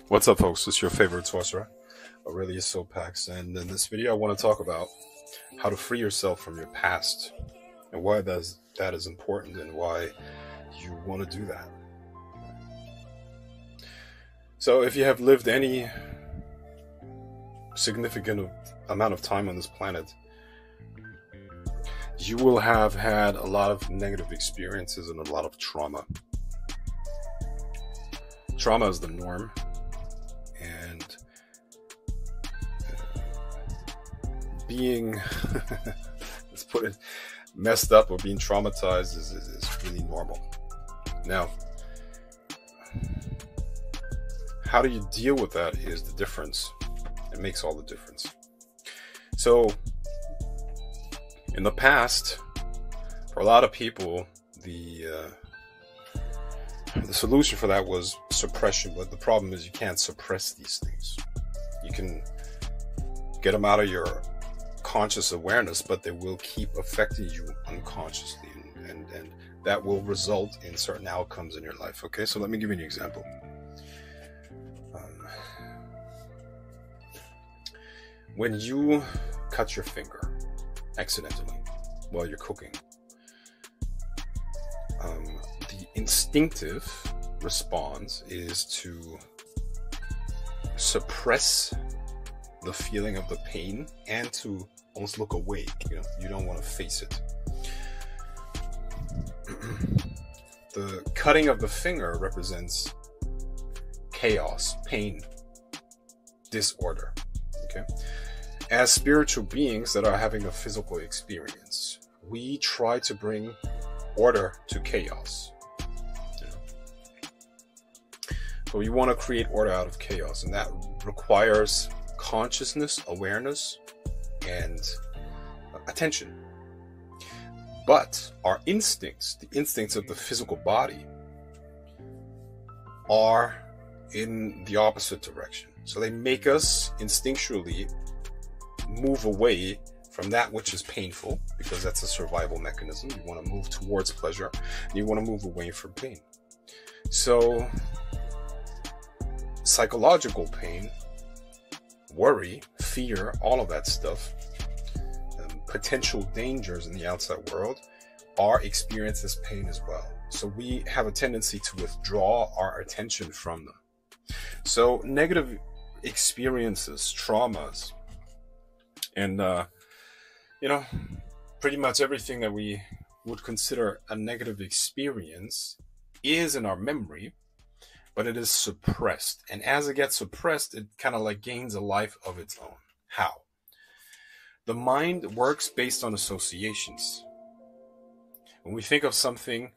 What's up, folks? It's your favorite sorcerer, Aurelius Sopax, and in this video I want to talk about how to free yourself from your past and why that is important and why you want to do that. So if you have lived any significant amount of time on this planet, you will have had a lot of negative experiences and a lot of trauma. Trauma is the norm, and being, let's put it, messed up or being traumatized is really normal. Now, how do you deal with that is the difference. It makes all the difference. So, in the past, for a lot of people, the solution for that was suppression, but the problem is you can't suppress these things. You can get them out of your conscious awareness, but they will keep affecting you unconsciously, and that will result in certain outcomes in your life. Okay, so let me give you an example. When you cut your finger accidentally while you're cooking, the instinctive response is to suppress the feeling of the pain and to almost look away. You don't want to face it. The cutting of the finger represents chaos, pain, disorder. Okay? As spiritual beings that are having a physical experience, we try to bring order to chaos. So you want to create order out of chaos, and that requires consciousness, awareness, and attention. But our instincts, the instincts of the physical body, are in the opposite direction. So they make us instinctually move away from that which is painful, because that's a survival mechanism. You want to move towards pleasure, and you want to move away from pain. So psychological pain, worry, fear, all of that stuff, potential dangers in the outside world are experienced as pain as well. So we have a tendency to withdraw our attention from them. So negative experiences, traumas, and pretty much everything that we would consider a negative experience is in our memory, but it is suppressed. And as it gets suppressed, it kind of like gains a life of its own. How? The mind works based on associations. When we think of something,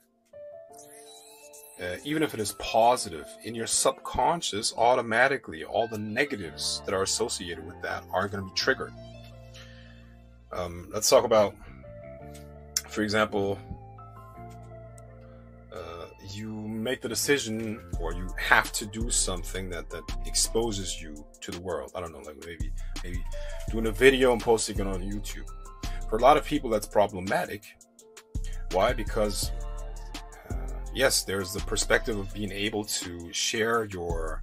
even if it is positive, in your subconscious, automatically all the negatives that are associated with that are going to be triggered. Let's talk about, for example, you make the decision, or you have to do something that exposes you to the world. I don't know, like maybe doing a video and posting it on YouTube. For a lot of people, that's problematic. Why? Because yes, there's the perspective of being able to share your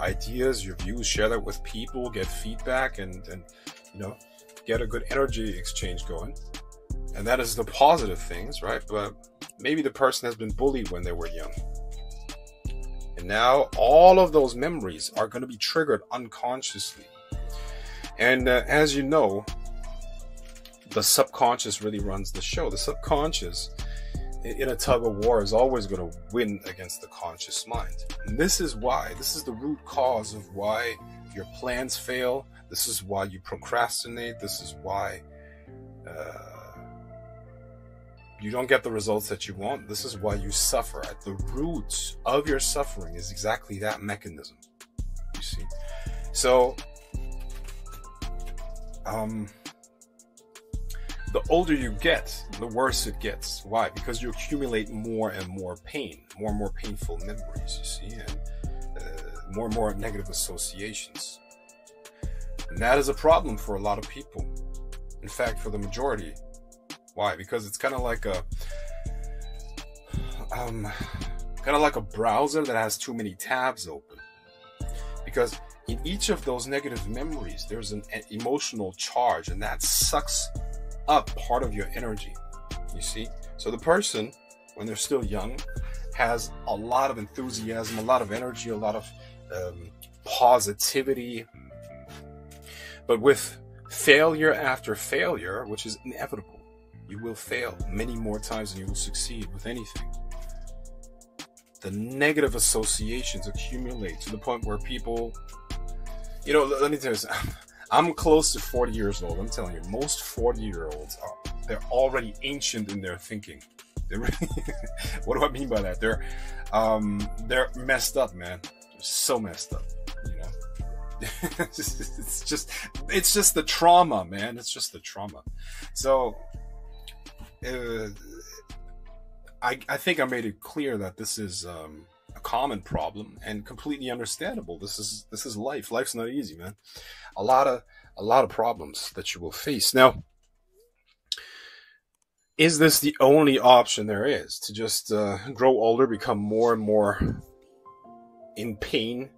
ideas, your views, share that with people, get feedback, and get a good energy exchange going. And that is the positive things, right? But maybe the person has been bullied when they were young. And now all of those memories are going to be triggered unconsciously. And as you know, the subconscious really runs the show. The subconscious, in a tug of war, is always going to win against the conscious mind. And this is the root cause of why your plans fail. This is why you procrastinate. This is why you don't get the results that you want. This is why you suffer. At the root of your suffering is exactly that mechanism. You see? So, the older you get, the worse it gets. Why? Because you accumulate more and more pain, more and more painful memories, you see, and more and more negative associations. And that is a problem for a lot of people. In fact, for the majority. Why? Because it's kind of like a kind of like a browser that has too many tabs open. Because in each of those negative memories, there's an emotional charge, and that sucks up part of your energy. You see? So the person, when they're still young, has a lot of enthusiasm, a lot of energy, a lot of positivity. But with failure after failure, which is inevitable, you will fail many more times than you will succeed with anything. The negative associations accumulate to the point where people, you know, let me tell you something. I'm close to 40 years old. I'm telling you, most 40-year-olds they're already ancient in their thinking. They're really, what do I mean by that? They're messed up, man. They're so messed up, you know. it's just the trauma, man. It's just the trauma. So I think I made it clear that this is a common problem and completely understandable. This is life. Life's not easy, man. A lot of problems that you will face. Now, is this the only option there is? To just grow older, become more and more in pain,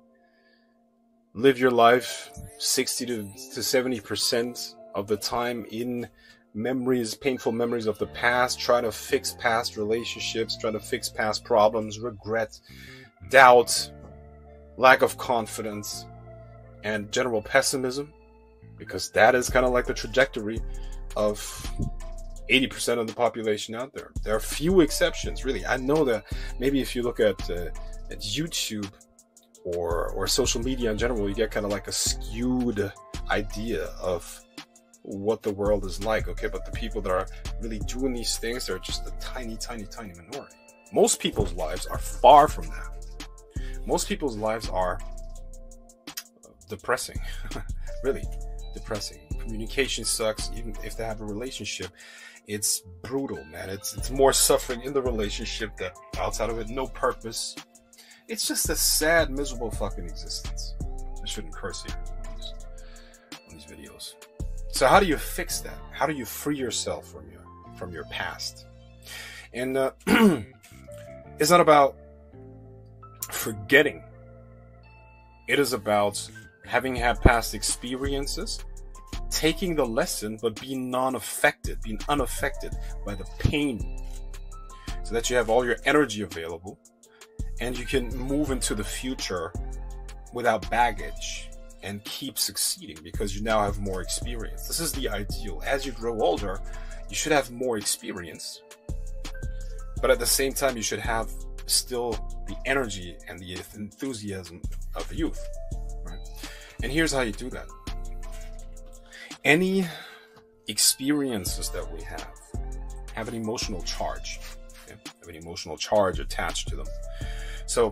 live your life 60 to 70% of the time in memories, painful memories of the past, try to fix past relationships, try to fix past problems, regret, doubt, lack of confidence, and general pessimism? Because that is kind of like the trajectory of 80% of the population out there. There are few exceptions, really. I know that maybe if you look at YouTube or social media in general, you get kind of like a skewed idea of what the world is like, okay? But the people that are really doing these things are just a tiny, tiny, tiny minority. Most people's lives are far from that. Most people's lives are depressing, really depressing. Communication sucks. Even if they have a relationship, it's brutal, man. It's more suffering in the relationship than outside of it. No purpose. It's just a sad, miserable fucking existence. I shouldn't curse here on these videos. So how do you fix that? How do you free yourself from your past? And it's not about forgetting. It is about having had past experiences, taking the lesson, but being unaffected by the pain, so that you have all your energy available and you can move into the future without baggage and keep succeeding because you now have more experience. This is the ideal. As you grow older, you should have more experience, but at the same time, you should have still the energy and the enthusiasm of youth, right? And here's how you do that. Any experiences that we have an emotional charge. Okay? Have an emotional charge attached to them. So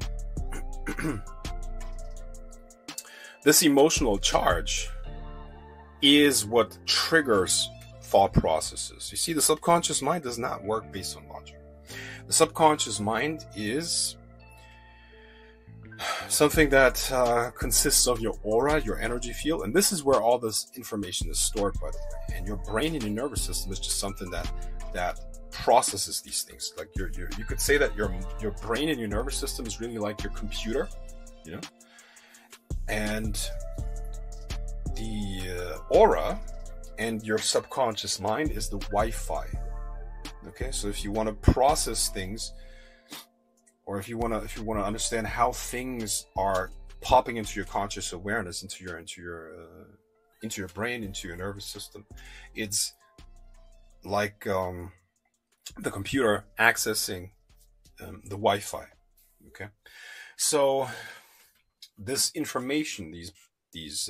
this emotional charge is what triggers thought processes. You see, the subconscious mind does not work based on logic. The subconscious mind is something that consists of your aura, your energy field, and this is where all this information is stored, by the way. And your brain and your nervous system is just something that processes these things. Like you could say that your brain and your nervous system is really like your computer, you know, and the aura and your subconscious mind is the Wi-Fi. Okay, so if you want to process things, or if you want to understand how things are popping into your conscious awareness, into your brain, into your nervous system, it's like the computer accessing the Wi-Fi. Okay, so this information, these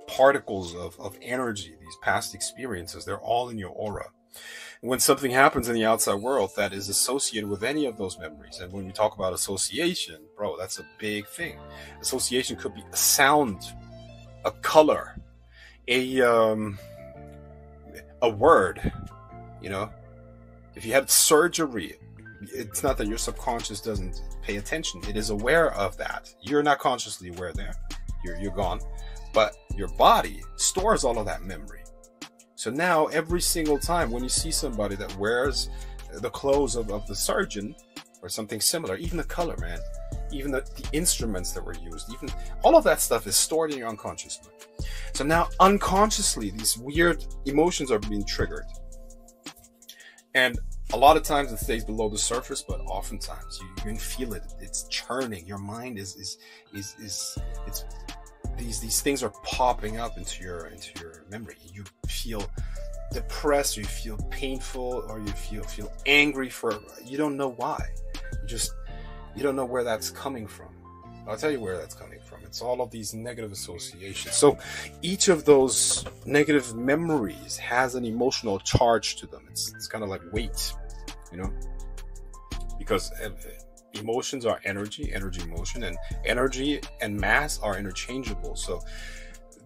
particles of energy, these past experiences, they're all in your aura. When something happens in the outside world that is associated with any of those memories, and when we talk about association, bro, that's a big thing. Association could be a sound, a color, a word. You know, if you had surgery, it's not that your subconscious doesn't pay attention. It is aware of that. You're not consciously aware there. You're gone. But your body stores all of that memory. So now every single time when you see somebody that wears the clothes of the surgeon, or something similar. Even the color, man. Even the instruments that were used, even all of that stuff is stored in your unconscious mind. So now unconsciously, these weird emotions are being triggered. And a lot of times it stays below the surface, but oftentimes you can feel it. It's churning. Your mind is these things are popping up into your memory. You feel depressed, or you feel painful, or you feel angry for, you don't know why. You don't know where that's coming from. I'll tell you where that's coming from. It's all of these negative associations. So each of those negative memories has an emotional charge to them. It's kind of like weight, you know, because emotions are energy motion, and energy and mass are interchangeable. So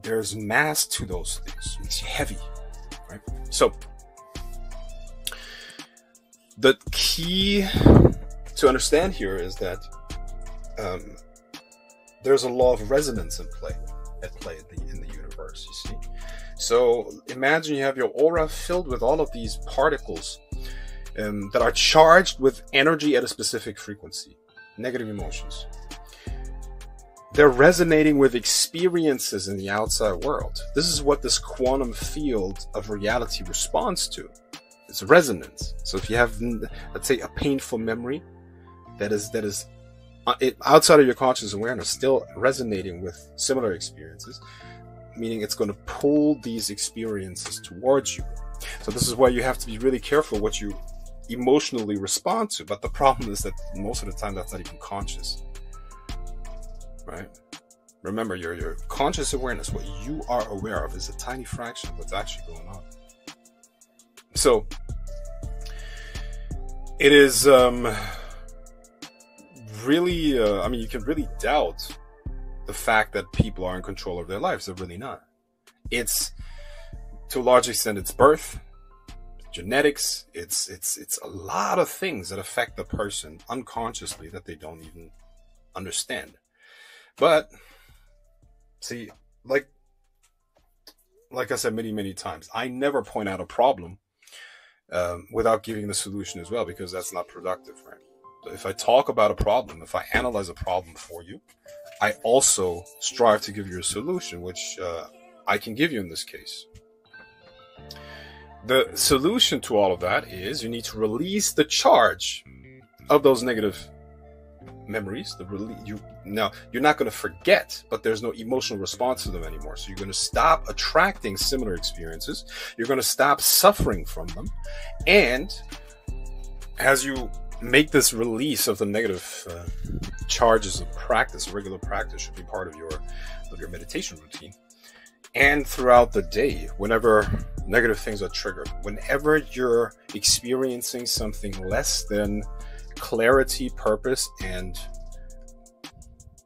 there's mass to those things. It's heavy, right? So the key to understand here is that there's a law of resonance at play in the universe, you see. So imagine you have your aura filled with all of these particles that are charged with energy at a specific frequency, negative emotions. They're resonating with experiences in the outside world. This is what this quantum field of reality responds to. It's resonance. So if you have, let's say, a painful memory that is outside of your conscious awareness, still resonating with similar experiences, meaning it's going to pull these experiences towards you. So this is why you have to be really careful what you emotionally respond to. But the problem is that most of the time that's not even conscious, right? Remember, your conscious awareness, what you are aware of, is a tiny fraction of what's actually going on. So it is really, I mean, you can really doubt the fact that people are in control of their lives. They're really not. It's, to a large extent, it's birth, genetics. It's a lot of things that affect the person unconsciously that they don't even understand. But see, like I said many times, I never point out a problem without giving the solution as well, because that's not productive, right? If I talk about a problem, if I analyze a problem for you, I also strive to give you a solution, which I can give you in this case. The solution to all of that is you need to release the charge of those negative memories. Now, you're not going to forget, but there's no emotional response to them anymore. So you're going to stop attracting similar experiences. You're going to stop suffering from them. And as you make this release of the negative charges of practice, regular practice should be part of your meditation routine. And throughout the day, whenever negative things are triggered, whenever you're experiencing something less than clarity, purpose, and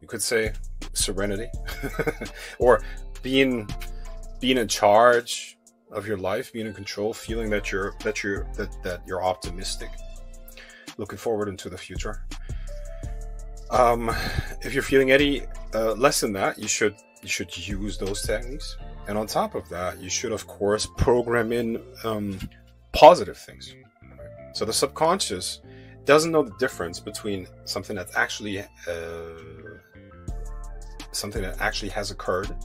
you could say serenity, or being in charge of your life, being in control, feeling that you're optimistic, looking forward into the future. If you're feeling any less than that, you should use those techniques. And on top of that, you should, of course, program in positive things. So the subconscious doesn't know the difference between something that's actually has occurred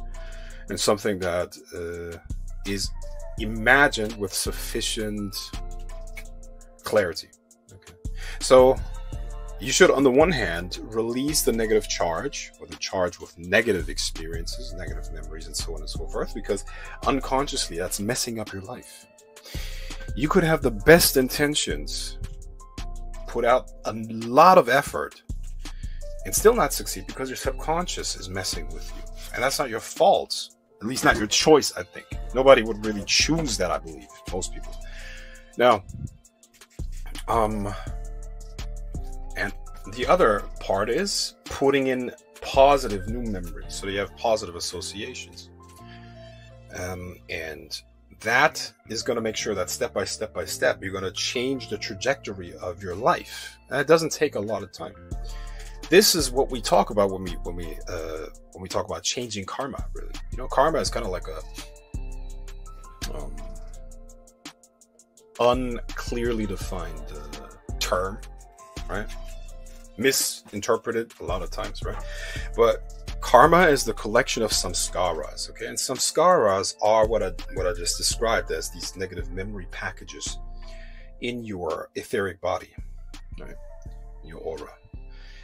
and something that is imagined with sufficient clarity. Okay. So you should, on the one hand, release the negative charge, or the charge with negative experiences, negative memories, and so on and so forth, because unconsciously that's messing up your life. You could have the best intentions, put out a lot of effort, and still not succeed because your subconscious is messing with you. And that's not your fault, at least not your choice, I think. Nobody would really choose that, I believe, most people. Now, and the other part is putting in positive new memories, so you have positive associations. And that is going to make sure that step by step, you're going to change the trajectory of your life. And it doesn't take a lot of time. This is what we talk about when we talk about changing karma, really. You know, karma is kind of like a unclearly defined term, right? misinterpreted a lot of times, right? But karma is the collection of samskaras, okay? And samskaras are what I just described as these negative memory packages in your etheric body, right? In your aura.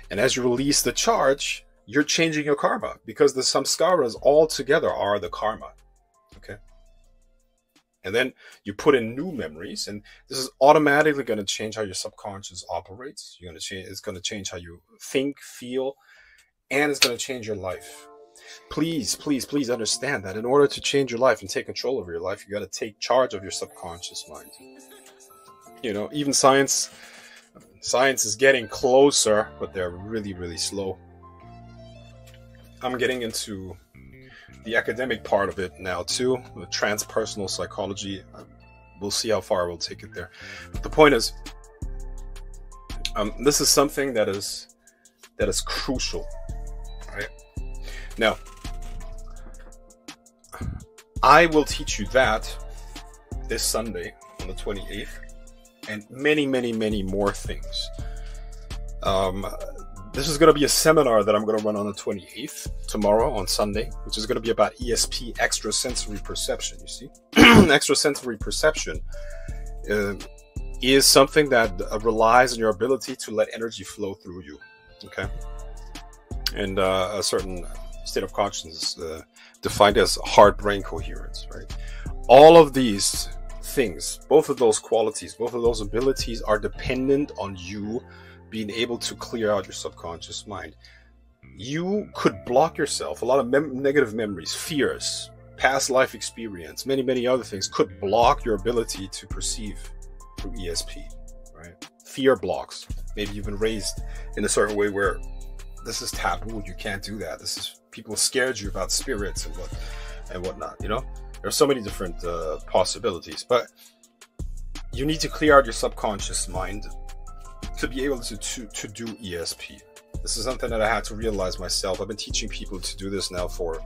And as you release the charge, you're changing your karma, because the samskaras all together are the karma, okay? And then you put in new memories, and this is automatically going to change how your subconscious operates. It's going to change how you think, feel, and it's going to change your life. Please, please, please understand that in order to change your life and take control of your life, you got to take charge of your subconscious mind. You know, even science is getting closer, but they're really, really slow. I'm getting into the academic part of it now too, the transpersonal psychology. We'll see how far we'll take it there. But the point is, this is something that is crucial, right? Now, I will teach you that this Sunday on the 28th, and many, many, many more things. This is going to be a seminar that I'm going to run on the 28th, tomorrow on Sunday, which is going to be about ESP, extrasensory perception. You see, extrasensory perception is something that relies on your ability to let energy flow through you, okay? And a certain state of consciousness defined as heart-brain coherence, right? All of these things, both of those qualities, both of those abilities are dependent on you being able to clear out your subconscious mind. You could block yourself. A lot of negative memories, fears, past life experience, many, many other things could block your ability to perceive through ESP, right? Fear blocks. Maybe you've been raised in a certain way where this is taboo. You can't do that. This is, people scared you about spirits and whatnot, you know? There's so many different possibilities, but you need to clear out your subconscious mind to be able to do ESP. This is something that I had to realize myself. I've been teaching people to do this now for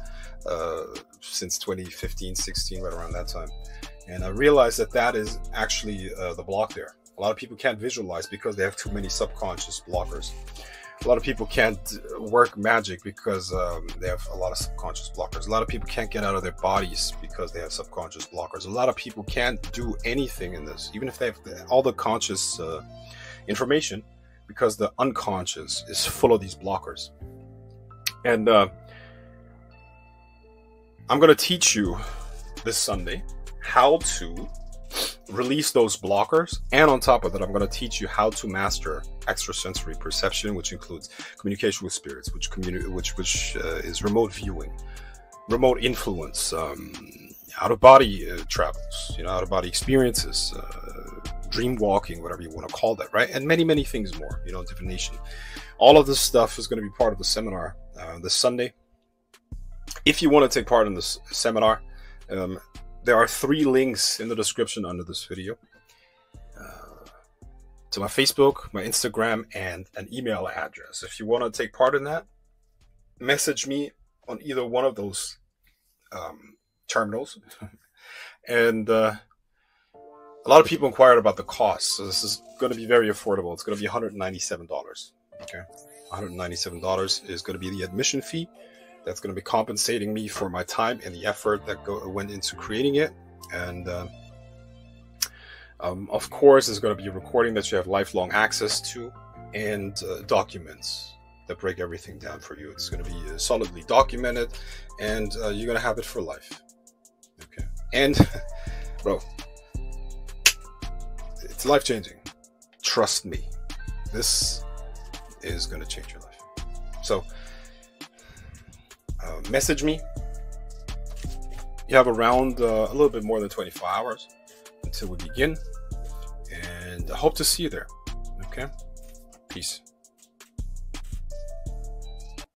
since 2015, 16, right around that time. And I realized that is actually the block there. A lot of people can't visualize because they have too many subconscious blockers. A lot of people can't work magic because they have a lot of subconscious blockers. A lot of people can't get out of their bodies because they have subconscious blockers. A lot of people can't do anything in this, even if they have all the conscious information, because the unconscious is full of these blockers. And I'm going to teach you this Sunday how to release those blockers, and on top of that, I'm going to teach you how to master extrasensory perception, which includes communication with spirits, which is remote viewing, remote influence, out of body travels, you know, out of body experiences, dream walking, whatever you want to call that, right? And many, many things more, you know, divination. All of this stuff is going to be part of the seminar this Sunday. If you want to take part in this seminar, there are 3 links in the description under this video to my Facebook, my Instagram, and an email address. If you want to take part in that, message me on either one of those terminals. And a lot of people inquired about the cost, so this is going to be very affordable. It's going to be $197. Okay, $197 is going to be the admission fee. That's going to be compensating me for my time and the effort that went into creating it. And of course, there's going to be a recording that you have lifelong access to, and documents that break everything down for you. It's going to be solidly documented, and you're going to have it for life. Okay, and bro, it's life-changing. Trust me, this is going to change your life. So message me. You have around a little bit more than 24 hours until we begin, and I hope to see you there. Okay, peace.